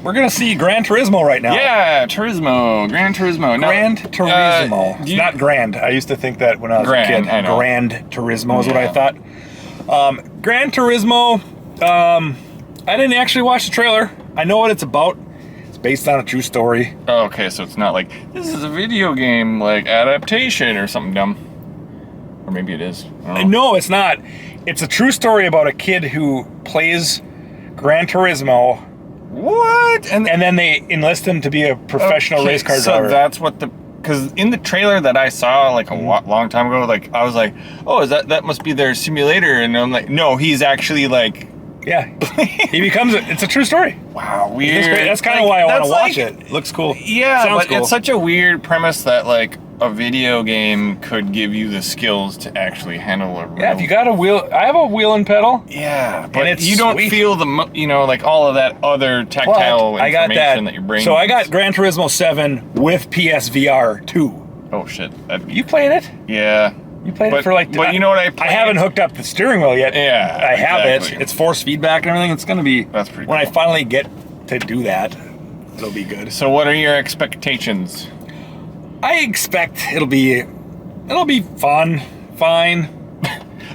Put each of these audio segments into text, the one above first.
We're gonna see Gran Turismo right now. Yeah, Gran Turismo. Gran Turismo. It's not grand. I used to think that when I was a kid. I know. Grand Turismo is what I thought. Gran Turismo. I didn't actually watch the trailer. I know what it's about. It's based on a true story. Oh, okay, so it's not like this is a video game like adaptation or something dumb. Or maybe it is. I don't know. No, it's not. It's a true story about a kid who plays Gran Turismo. What? And then they enlist him to be a professional race car driver. So that's what because in the trailer that I saw like a long time ago, like I was like, oh, that must be their simulator, and I'm like, no, he's actually like. Yeah, he becomes it's a true story. Wow, weird. That's kind of why I want to watch it. It looks cool. Yeah, sounds but cool. It's such a weird premise that like a video game could give you the skills to actually handle a real... Yeah, if you got a wheel, I have a wheel and pedal. Yeah, but it's you don't feel the like all of that other tactile information that your brain. So I got Gran Turismo 7 with PSVR 2. Oh shit! You playing it? Yeah. You played it for like... But you know what I played? I haven't hooked up the steering wheel yet. Yeah, I have exactly. it. It's force feedback and everything. It's going to be... That's pretty When cool. I finally get to do that, it'll be good. So what are your expectations? I expect it'll be fun, fine.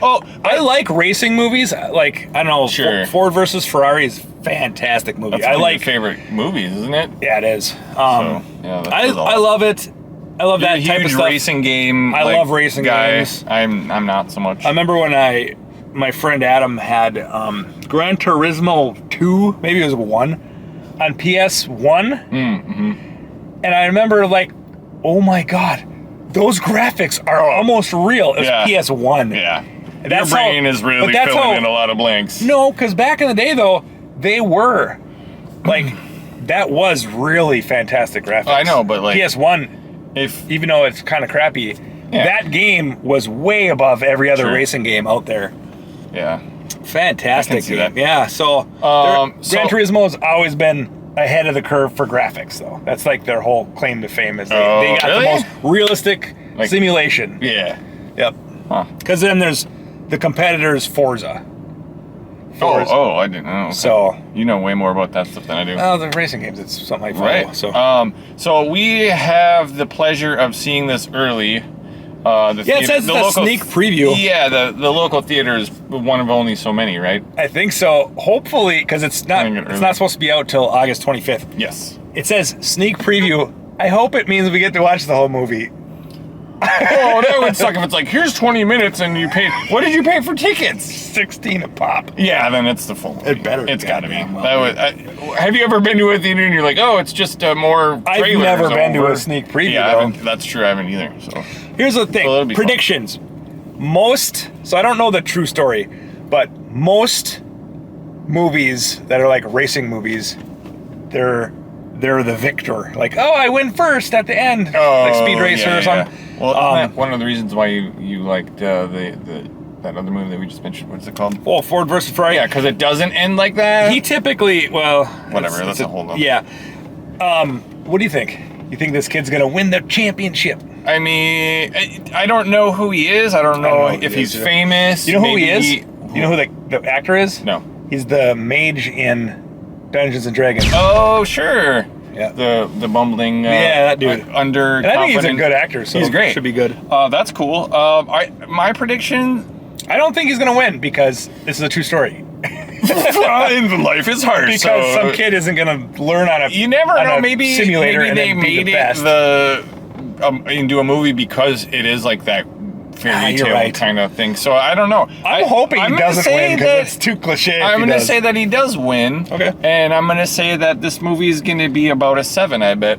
Oh, I like racing movies. Like, I don't know, Sure. Ford versus Ferrari is a fantastic movie. That's I one like of your favorite movies, isn't it? Yeah, it is. Yeah, I love it. I love You're that a type of huge stuff. racing game. I love racing guy. games. I'm not so much. I remember when my friend Adam had Gran Turismo 2, maybe it was 1, on PS1. And I remember like, oh my God, those graphics are almost real. It was PS1. Yeah. That's Your brain is really filling in a lot of blanks. No, because back in the day though, they were like, that was really fantastic graphics. I know, but like PS1, even though it's kind of crappy, that game was way above every other racing game out there. Yeah. Fantastic. I can see that. Yeah, so Gran Turismo has always been ahead of the curve for graphics, though. That's like their whole claim to fame is they got the most realistic simulation. Yeah. Yep. Because then there's the competitors Forza. Oh, I didn't know. Okay. So you know way more about that stuff than I do. Oh, the racing games, it's something I follow. Right. So, so we have the pleasure of seeing this early. It says it's a sneak preview. Yeah, the local theater is one of only so many, right? I think so. Hopefully, because it's not supposed to be out till August 25th. Yes. It says sneak preview. I hope it means we get to watch the whole movie. Oh, that would suck if it's like, here's 20 minutes and you paid. What did you pay for tickets? 16 a pop. Yeah, then it's the full movie. It better. It's got to be. Have you ever been to a theater and you're like, oh, it's just more trailers? I've never been to a sneak preview. Yeah, that's true. I haven't either. So here's the thing: predictions. So I don't know the true story, but most movies that are like racing movies, they're the victor. Like, oh, I win first at the end, like Speed Racer or something. Well, one of the reasons why you liked that other movie that we just mentioned, what's it called? Oh, Ford versus Ferrari. Yeah, because it doesn't end like that. He typically, whatever. That's a whole other. Yeah. What do you think? You think this kid's gonna win the championship? I mean, I don't know who he is. I don't know if he's famous. You know who he is? You know who the actor is? No. He's the mage in Dungeons and Dragons. Oh, sure. Yeah. The bumbling. That dude. Underconfident. And I think he's a good actor, so he's great. Should be good. That's cool. My prediction. I don't think he's gonna win because this is a true story. Life is hard. Because some kid isn't gonna learn on a. You never know. Maybe simulator. Maybe they made it into a movie because it is like that fairy tale kind of thing. So I don't know. I'm hoping he doesn't win because it's too cliche. I'm going to say that he does win. Okay. And I'm going to say that this movie is going to be about a 7, I bet.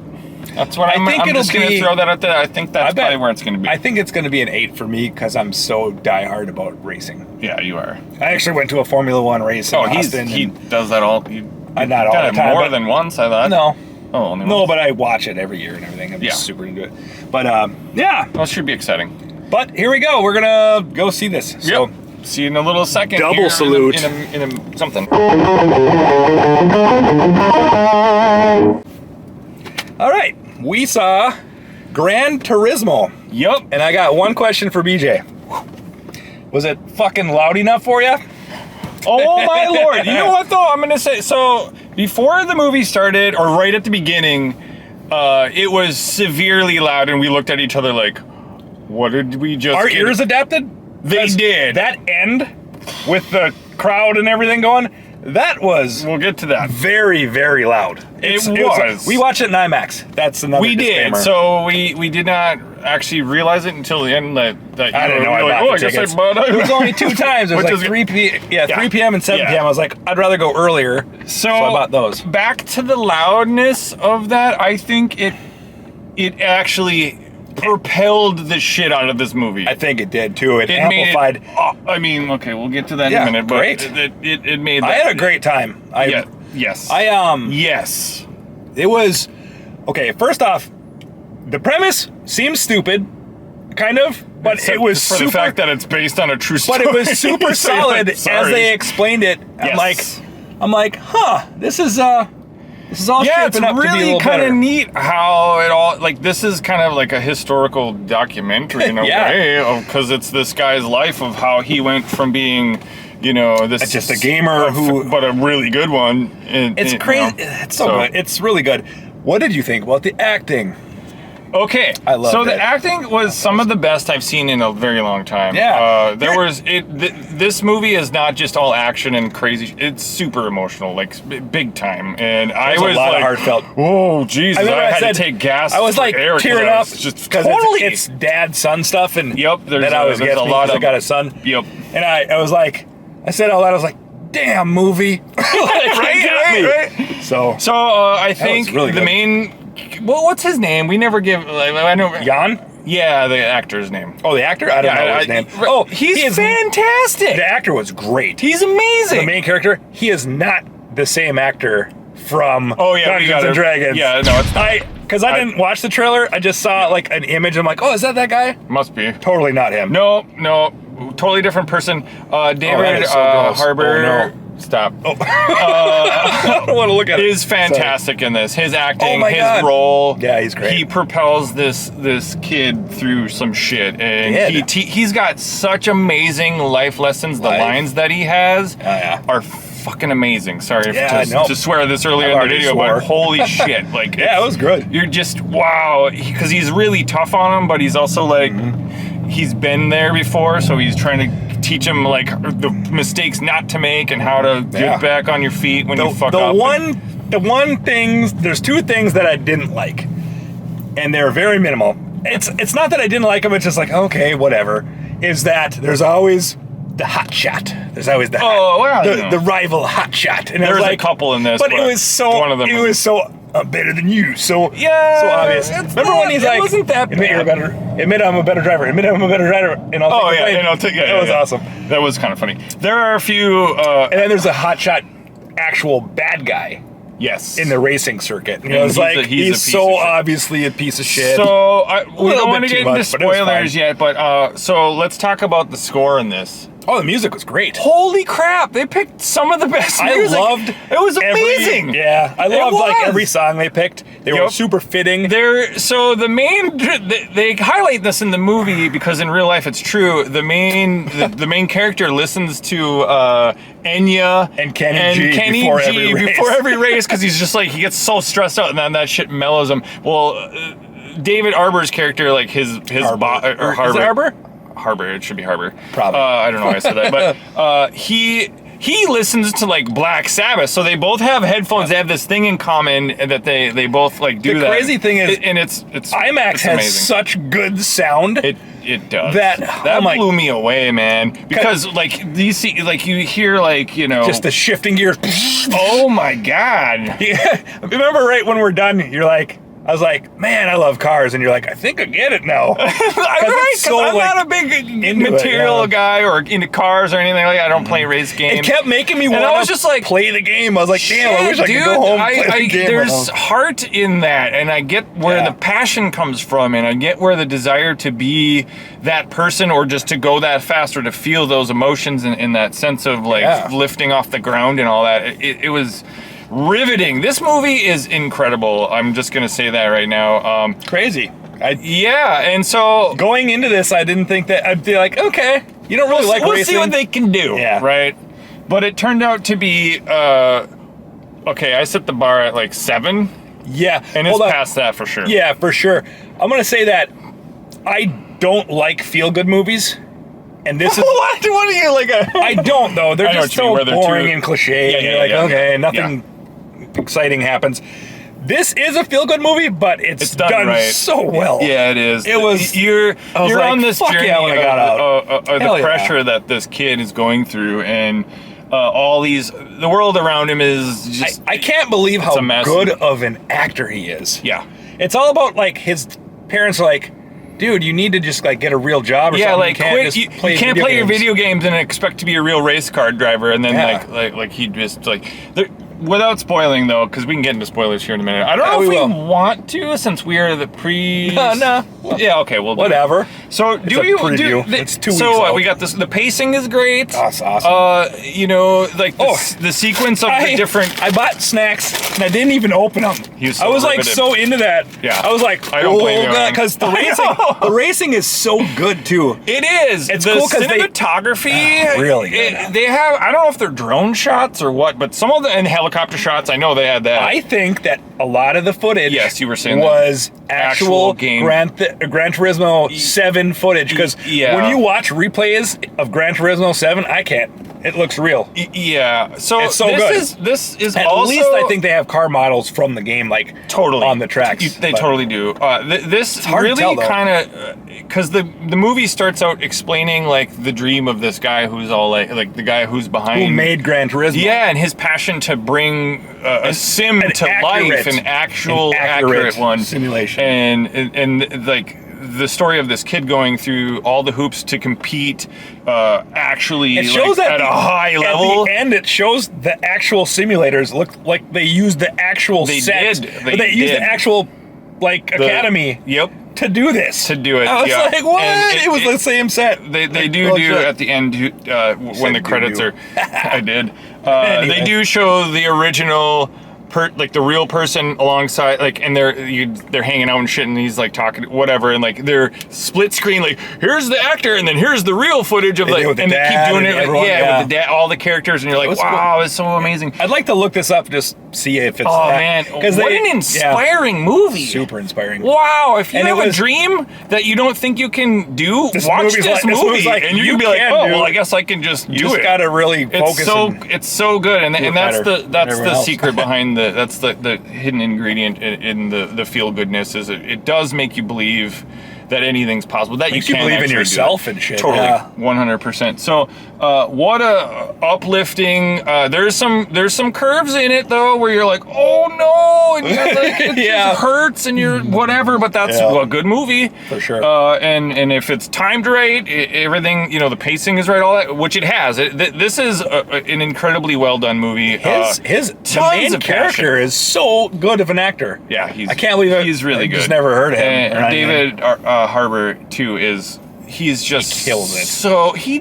That's what I'm just going to throw that out there. I think that's probably where it's going to be. I think it's going to be an 8 for me because I'm so diehard about racing. Yeah, you are. I actually went to a Formula One race in Austin. He does that all. Not all the time. More than once, I thought. No. Oh, only once. No, but I watch it every year and everything. I'm just super into it. But yeah. Well, it should be exciting. But here we go. We're gonna go see this. So see you in a little second. Double salute. In a something. All right. We saw Gran Turismo. Yup. And I got one question for BJ. Was it fucking loud enough for you? Oh my lord! You know what though? I'm gonna say so. Before the movie started, or right at the beginning, it was severely loud, and we looked at each other like, "What did we just?" Our ears adapted. They did. That end with the crowd and everything going. That was. We'll get to that. Very, very loud. It was. We watched it in IMAX. That's another. We disclaimer. did. So we did not actually realize it until the end. That I didn't know. I guess I bought it. It was only 2 times. It was like 3 p.m. and 7 p.m. I was like, I'd rather go earlier. So I bought those. Back to the loudness of that. I think it actually propelled the shit out of this movie. I think it did too. It amplified. I mean, okay, we'll get to that in a minute. But great. It made. I had a great time. Yes. Yes. It was okay. First off, the premise seems stupid, kind of, but it was for the fact that it's based on a true story. But it was super solid as they explained it. Yes. I'm like, huh, this is all shaping up to be a little really kind better. of neat how it all, like, this is kind of like a historical documentary in a way, because it's this guy's life of how he went from being, this just a gamer but a really good one. It's crazy. It's so good. It's really good. What did you think about the acting? Okay, I loved it. The acting was some of the best I've seen in a very long time. Yeah, this movie is not just all action and crazy. It's super emotional, like big time. And I was a lot like, of heartfelt. Oh Jesus! I had to take gas. I was like tearing up just because totally. it's dad-son stuff, and there's I was a lot of. I got a son. Yep. And I was like, I said out loud, I was like, "Damn movie!" right. So I think really the good. main. Well, what's his name? We never give. I know. Jan? Yeah, the actor's name. Oh, the actor? I don't know his name. Oh, he's fantastic. The actor was great. He's amazing. The main character, he is not the same actor from Dungeons and Dragons. Yeah, no, it's not. Because I didn't watch the trailer. I just saw like an image. I'm like, oh, is that guy? Must be. Totally not him. No, totally different person. David Harbour. Oh, no. Stop. I don't want to look at it. Is fantastic in this. His acting, his God. role. Yeah, he's great. He propels this kid through some shit, and he's got such amazing life lessons. The lines that he has are fucking amazing. Sorry to swear this earlier in the video, but holy shit! Like, yeah, it was good. You're just wow, because he's really tough on him, but he's also like he's been there before, so he's trying to teach him like the mistakes not to make and how to get back on your feet when you fuck up. The one things, there's 2 things that I didn't like, and they're very minimal. It's not that I didn't like them. It's just like, okay, whatever. Is that there's always the hot shot. There's always the the rival hot shot. And there's like, a couple in this, but it was so one of them was so better than you. So obvious. Remember when he's like, wasn't that admit you're a better. Admit I'm a better driver. Admit I'm a better driver. And I'll take the blame. That was awesome. That was kind of funny. There are a few. And then there's a hot shot, actual bad guy. Yes. In the racing circuit. And it's like, he's so obviously a piece of shit. So, we don't want to get into spoilers yet, but so let's talk about the score in this. Oh, the music was great. Holy crap. They picked some of the best music. I loved it. Was amazing. I loved like every song they picked. They were super fitting. So the main, they highlight this in the movie because in real life it's true. The main character listens to Enya and Kenny G before every race because he's just like, he gets so stressed out and then that shit mellows him. Well, David Harbour's character, like his Harbour. Is it Harbour? Harbor, it should be Harbor. Probably. I don't know why I said that, but he listens to like Black Sabbath, so they both have headphones. They have this thing in common that they both like do. The crazy thing is, and it's IMAX has amazing. Such good sound. It does. That blew me away, man. Because like you hear like just the shifting gears. Oh my god! Yeah. Remember right when we're done, you're like. I was like, man, I love cars. And you're like, I think I get it now. Because I'm not a big material guy or into cars or anything like that. I don't play race games. It kept making me want to play the game. I was like, damn, I wish I could go home and play the game. There's heart in that. And I get where the passion comes from. And I get where the desire to be that person or just to go that fast or to feel those emotions and that sense of like lifting off the ground and all that. It was riveting. This movie is incredible. I'm just gonna say that right now. Crazy. And so going into this, I didn't think that I'd be like, okay, You don't really like we'll racing. see what they can do, right? But it turned out to be, okay, I set the bar at like 7. Yeah. And it's past that for sure. Yeah, for sure. I'm going to say that I don't like feel-good movies. And this is... What are you like I don't, though. They're just so boring and cliche. And you're like, okay, nothing exciting happens. This is a feel-good movie, but it's done so well. Yeah, it is. It was... You're like, on this journey when I got out. The pressure that this kid is going through, and all these... The world around him is just... I can't believe how good of an actor he is. Yeah. It's all about, like, his parents are like, dude, you need to just, like, get a real job or something. Like, you can't play your video games and expect to be a real race car driver. And then, like he just, like... Without spoiling, though, because we can get into spoilers here in a minute. I don't know if we want to, since we are the pre... No. Yeah, okay, well... Whatever. So, it's a preview. It's 2 weeks out. We got this... The pacing is great. That's awesome. You know, like, the sequence of the different... I bought snacks, and I didn't even open them. I was, like, so into that. Yeah. I was like, I don't blame you, because the racing is so good, too. It is. It's the cool because cinematography... really good. They have... I don't know if they're drone shots or what, but some of the... And helicopter shots, I know they had that. I think that a lot of the footage you were saying was actual game. Gran Turismo 7 footage, because when you watch replays of Gran Turismo 7, I can't. It looks real. Yeah. So it's so good. This is at also... least I think they have car models from the game, like, totally on the tracks. They totally do. This really kind of... Because the movie starts out explaining, like, the dream of this guy who's all, like the guy who's behind... Who made Gran Turismo. Yeah, and his passion to bring a sim to life, an actual accurate one. Simulation. And like... The story of this kid going through all the hoops to compete, actually, it shows at a high level. At the end, it shows the actual simulators look like they used the actual sets. They used the actual, like, academy. To do this. To do it. I was like, what? It was the same set. They do at the end when the credits are. I did. Anyway. They do show the original. Like the real person alongside, like, and they're hanging out and shit, and he's like talking whatever, and like they're split screen, like here's the actor, and then here's the real footage of, like, and they keep doing it, like, with the dad, all the characters, and you're like, wow, it's so amazing. I'd like to look this up, just see if it's man, because what an inspiring movie, super inspiring. Wow, if you have a dream that you don't think you can do, watch this movie, and you can be like, oh, well, I guess I can just do it. You just gotta really focus. It's so good, and that's the secret behind that's the hidden ingredient in the feel goodness, is it does make you believe that anything's possible, that you can believe in yourself and shit. Totally, 100%. So, what a uplifting. There's some curves in it though, where you're like, oh no, and you're like, it just hurts, and you're whatever. But that's a good movie for sure. And if it's timed right, everything, the pacing is right, all that, which it has. This is an incredibly well done movie. The main character is so good of an actor. Yeah, I can't believe he's really good. Just never heard of him. And David Harbour too he's just he kills it. So he's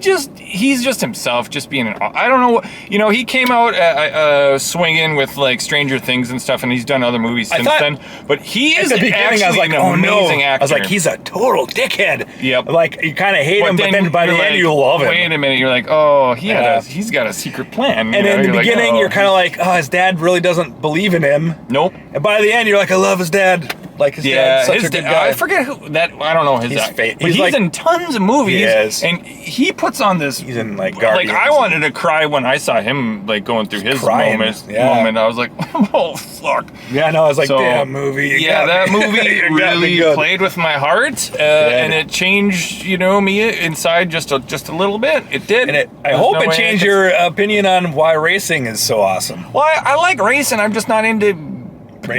just himself, just being I don't know, he came out swinging with, like, Stranger Things and stuff, and he's done other movies since then. But he is actually an amazing actor. I was like, he's a total dickhead. Yep. Like, you kind of hate him, but then by the end you love him. Wait a minute, you're like, oh, he's got a secret plan. And in the beginning, you're kind of like, oh, his dad really doesn't believe in him. Nope. And by the end, you're like, I love his dad. Like, his dad's such a good guy. I forget who that. I don't know his dad. But he's in tons of movies. Yes. And he puts on this. He's in, like, Guardians. Like, I wanted to cry when I saw him, like, going through his moment. I was like, oh fuck. Yeah, no, I was like, damn movie. That movie really played with my heart, and it changed, me inside just a little bit. It did. And I hope it changed your opinion on why racing is so awesome. Well, I like racing. I'm just not into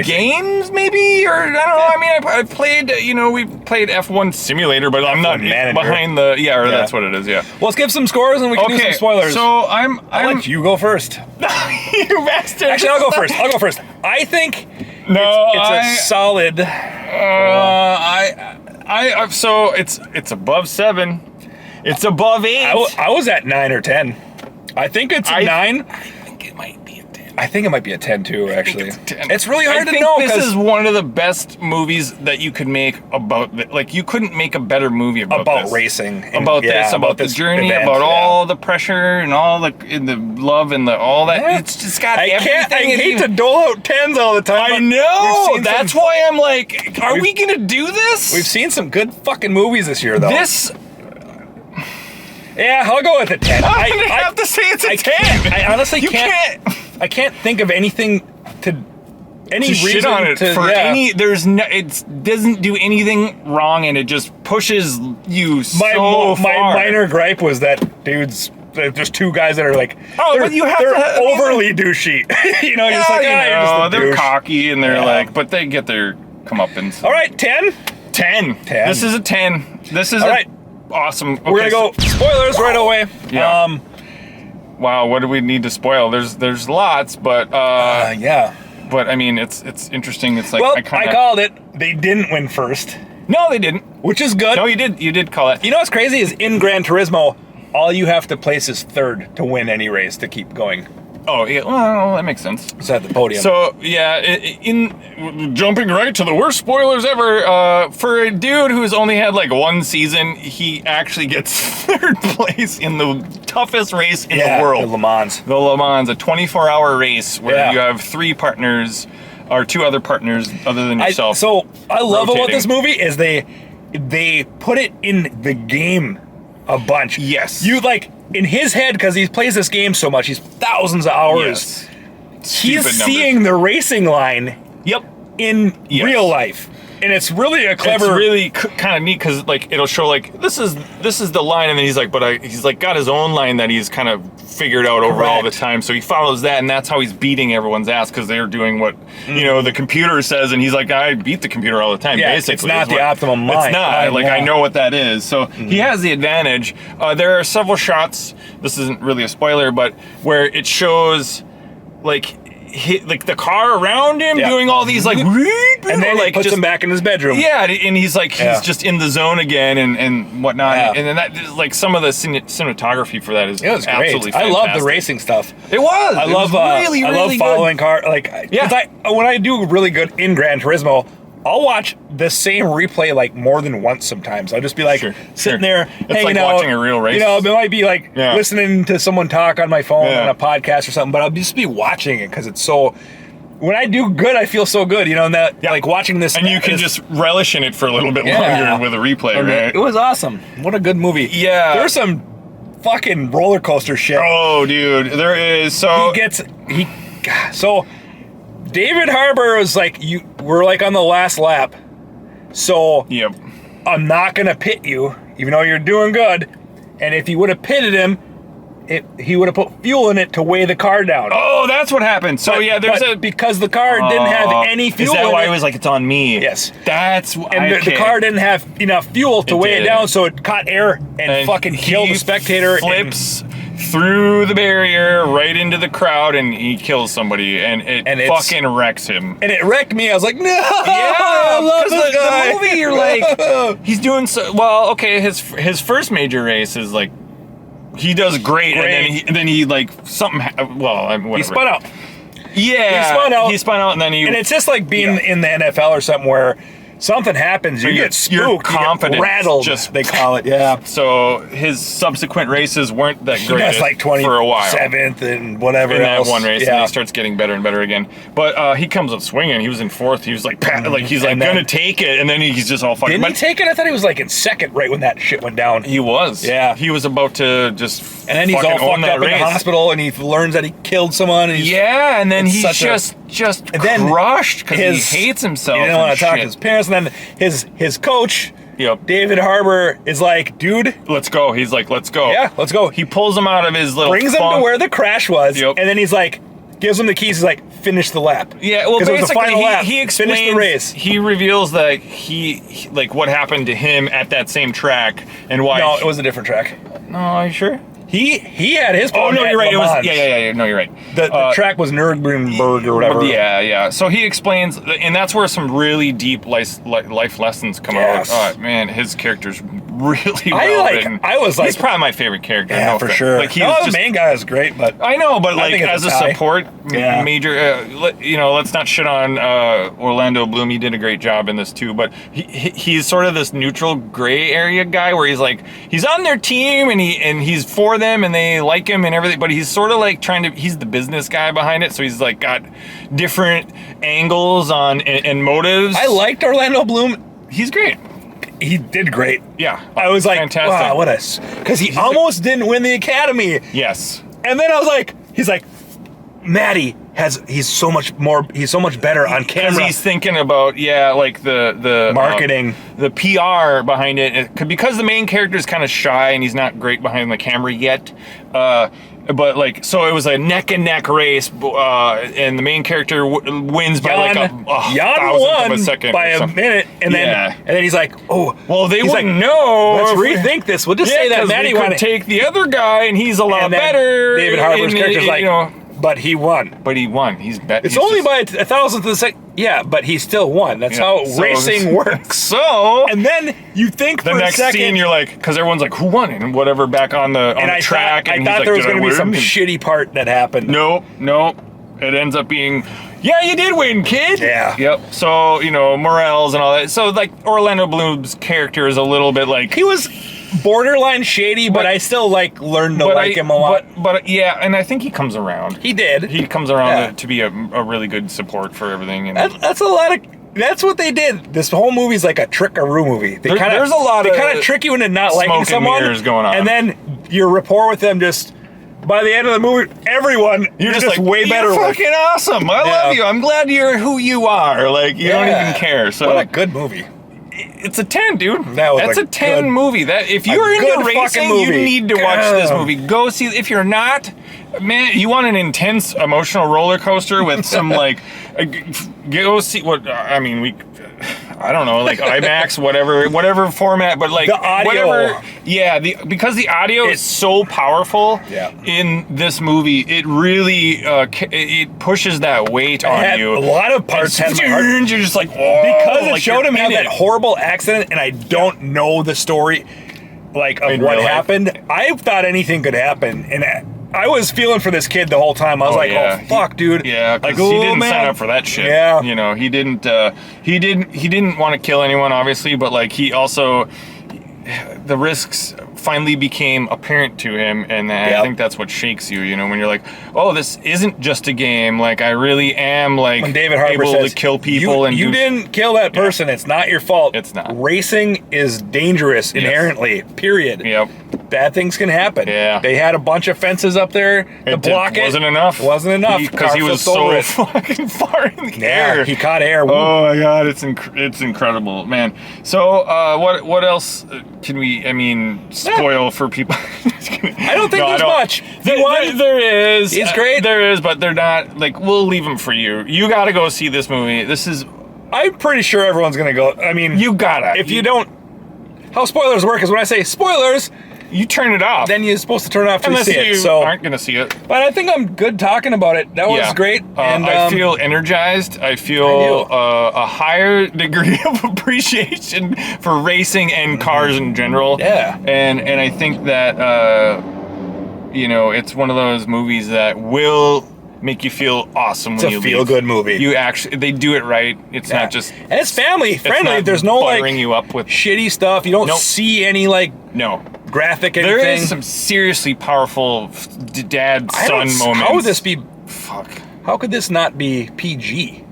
games, maybe, or I don't know. I mean, I played, we played F1 Simulator, but I'm not behind the that's what it is. Yeah. Well, let's give some scores and we can do some spoilers. So I'll let you go first. You bastard. Actually, I'll go first. I think it's a solid. So it's above 7. It's above 8. I was at 9 or 10. I think it's a 9. I think it might be a 10. I think it might be a 10 too, actually. It's a 10. It's really hard I to think know. This is one of the best movies that you could make about, like, you couldn't make a better movie about this. Racing. And, About this, about the journey, event, about all the pressure and all the love and all that. Yeah. It's just got I everything. hate to dole out 10s all the time. I know. That's why I'm like, are we going to do this? We've seen some good fucking movies this year, though. Yeah, I'll go with a 10. I have to say it's a 10. I honestly can't. I can't think of anything to any reason shit on it to, for any. There's no. It doesn't do anything wrong, and it just pushes you so far. My minor gripe was that dudes. There's two guys that are like, but you have they're to overly douchey. You're just like, you're just a they're douche. cocky, and they're like, but they get their comeuppance. All right, 10. 10. This is a 10. This is awesome. Okay, We're gonna go spoilers right away. Yeah. Wow, what do we need to spoil? There's lots, but yeah. But I mean, it's interesting. It's like Well, I called it. They didn't win first, No, they didn't. which is good. No, you did. You did call it. You know what's crazy is in Gran Turismo, all you have to place is third to win any race to keep going. Oh, yeah. Well, that makes sense. It's at the podium. So yeah, in jumping right to the worst spoilers ever, for a dude who's only had like one season, he actually gets third place in the toughest race in the world, the Le Mans. The Le Mans, a 24-hour race where you have three partners or two other partners other than yourself. So I love about rotating. this movie is they put it in the game a bunch. Yes. You like in his head because he plays this game so much. He's thousands of hours. Yes. He's seeing the racing line. Yep. In real life, and it's really a clever. It's really kind of neat because like it'll show like this is the line, and then he's like, he's like got his own line that he's kind of figured out over all the time. So he follows that, and that's how he's beating everyone's ass because they're doing what the computer says, and he's like, I beat the computer all the time. Yeah, basically, it's not the optimum line. It's not like I know what that is. So he has the advantage. There are several shots. This isn't really a spoiler, but where it shows like the car around him doing all these like and then like puts him back in his bedroom. Yeah, and he's like he's just in the zone again and whatnot. And then that like some of the cinematography for that is absolutely fantastic. I love the racing stuff. It was. I love really, I love following car when I do really good in Gran Turismo, I'll watch the same replay like more than once sometimes. I'll just be like sitting there hanging like out. Watching a real race. You know, it might be like listening to someone talk on my phone on a podcast or something, but I'll just be watching it because it's so. When I do good, I feel so good, and that like watching this, and you can just relish in it for a little bit longer with a replay, right? It was awesome. What a good movie. Yeah, there's some fucking roller coaster shit. Oh, dude, there is. So so. David Harbour was like, we're like on the last lap, so I'm not gonna pit you, even though you're doing good. And if you would have pitted him, he would have put fuel in it to weigh the car down. Oh, that's what happened. So because the car didn't have any fuel. Is that why it he was like, it's on me? Yes. That's the car didn't have enough fuel to weigh it down, so it caught air and fucking killed the spectator. Flips through the barrier right into the crowd, and he kills somebody, and it fucking wrecks him. And it wrecked me. I was like, no, I love this guy. The movie, you're like, he's doing so well. Okay, his first major race is like, he does great. And then he like something. Whatever. He spun out. Yeah, he spun out, and then and it's just like being in the NFL or something where. Something happens, you get spooked, your confidence, you get rattled, they call it, So his subsequent races weren't that great. That's like 27th for a while, 7th and whatever in else. That one race, and then he starts getting better and better again. But he comes up swinging. He was in 4th. He was like, gonna take it, and then he's just all fucking. Didn't he take it? I thought he was like in 2nd right when that shit went down. He was. Yeah, he was about to just. And then he's all fucked up in the hospital, and he learns that he killed someone. And and then he's just crushed because he hates himself. He didn't want to talk to his parents, and then his coach, David Harbour, is like, dude, let's go. He's like, let's go. Yeah, let's go. He pulls him out of his little brings him to where the crash was, and then he's like, gives him the keys. He's like, finish the lap. Yeah, well, basically, it was the final lap. He explains, finish the race. He reveals that he like what happened to him at that same track and why. No, it was a different track. No, are you sure? He had his. Oh no, you're right. It was yeah. No, you're right. The track was Nürburgring or whatever. Yeah. So he explains, and that's where some really deep life lessons come out. Oh man, his character's really well written. I was like, he's probably my favorite character. Yeah, for sure. Like the main guy is great, but I know, but like as a support major, let's not shit on Orlando Bloom. He did a great job in this too, but he's sort of this neutral gray area guy where he's like he's on their team and he's for them and they like him and everything, but he's sort of like he's the business guy behind it, so he's like got different angles on and motives. I liked Orlando Bloom. He's great. He did great. Yeah. I was like, fantastic. Wow, because he almost didn't win the Academy. Yes. And then I was like, he's like, Maddie he's so much better on camera. Because he's thinking about, like the marketing, the PR behind it. Because the main character is kind of shy and he's not great behind the camera yet. But like, so it was a neck and neck race, and the main character wins by like a thousandth of a second by a minute, and then he's like, "Oh, well, they wouldn't know. Let's rethink this. We'll just say that Maddie could take the other guy, and he's a lot better." David Harbour's character's like, but he won. He's better. It's only by a thousandth of a second. Yeah, but he still won. That's how racing works. So, and then you think the next scene, you're like, because everyone's like, who won? And whatever, back on the track. I thought there was going to be some shitty part that happened. Nope. It ends up being, you did win, kid. Yeah. Yep. So, morals and all that. So, like, Orlando Bloom's character is a little bit like, he was borderline shady, but I still learned to like him a lot. But and I think he comes around. He did. He comes around to be a really good support for everything. And that's a lot of. That's what they did. This whole movie's like a trickaroo movie. There's a lot of kind of trick you into not liking someone, going on, and then your rapport with them just. By the end of the movie, everyone, you're just like way better. You're fucking awesome. I love you. I'm glad you're who you are. Like you don't even care. So what a good movie. It's a 10, dude. That's a 10 movie. That if you're into racing, you need to watch this movie. Go see. If you're not, man, you want an intense emotional roller coaster with some go see what I mean. I don't know, like IMAX, whatever format, but like the audio. Because the audio is so powerful in this movie, it really it pushes that weight on you. A lot of parts had my heart. You're just like, because it showed him have that horrible accident, and I don't know the story, of what happened. I thought anything could happen, and I was feeling for this kid the whole time. I was oh fuck, dude. Yeah, because he didn't sign up for that shit. Yeah, he didn't. He didn't want to kill anyone, obviously, but like he also, the risks finally became apparent to him, and I think that's what shakes you. When you're like, oh, this isn't just a game. Like I really am when David Harbour able says, to kill people you didn't kill that person. It's not your fault. It's not. Racing is dangerous inherently. Period. Yep. Bad things can happen. Yeah. They had a bunch of fences up there to block it. Wasn't enough. Because he was so fucking far in the air. He caught air. Oh my god, it's incredible, man. So what else can we? I mean, spoil for people. I don't think there's much. There is. He's great. There is, but they're not. Like, we'll leave them for you. You got to go see this movie. This is. I'm pretty sure everyone's gonna go. I mean, you gotta. If you don't, how spoilers work is when I say spoilers. You turn it off. Then you're supposed to turn it off to see it. So aren't going to see it. But I think I'm good talking about it. That was great. And I feel energized. I feel a higher degree of appreciation for racing and cars in general. Yeah. And I think that it's one of those movies that will make you feel awesome when you leave. It's a feel-good movie. They do it right. It's not just... And it's family-friendly. There's no, you up with shitty stuff. You don't see any, graphic anything. There is some seriously powerful dad-son moments. How would this be... Fuck. How could this not be PG?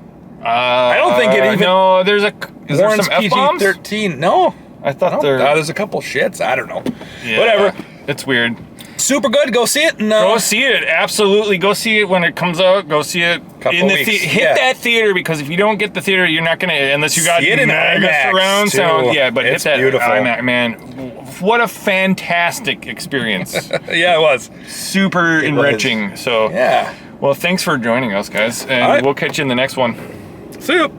I don't think it even... No, there's a... Is there some F-bombs? PG-13. No. I thought there's a couple shits. I don't know. Yeah, whatever. It's weird. Super good. Go see it. Go see it. Absolutely. Go see it when it comes out. Go see it in the theater. Hit that theater, because if you don't get the theater, you're not going to, unless you got mega surround sound. Yeah, but it's hit that beautiful. IMAX, man. What a fantastic experience. Yeah, it was. Super enriching. So, yeah. Well, thanks for joining us, guys. And we'll catch you in the next one. See you.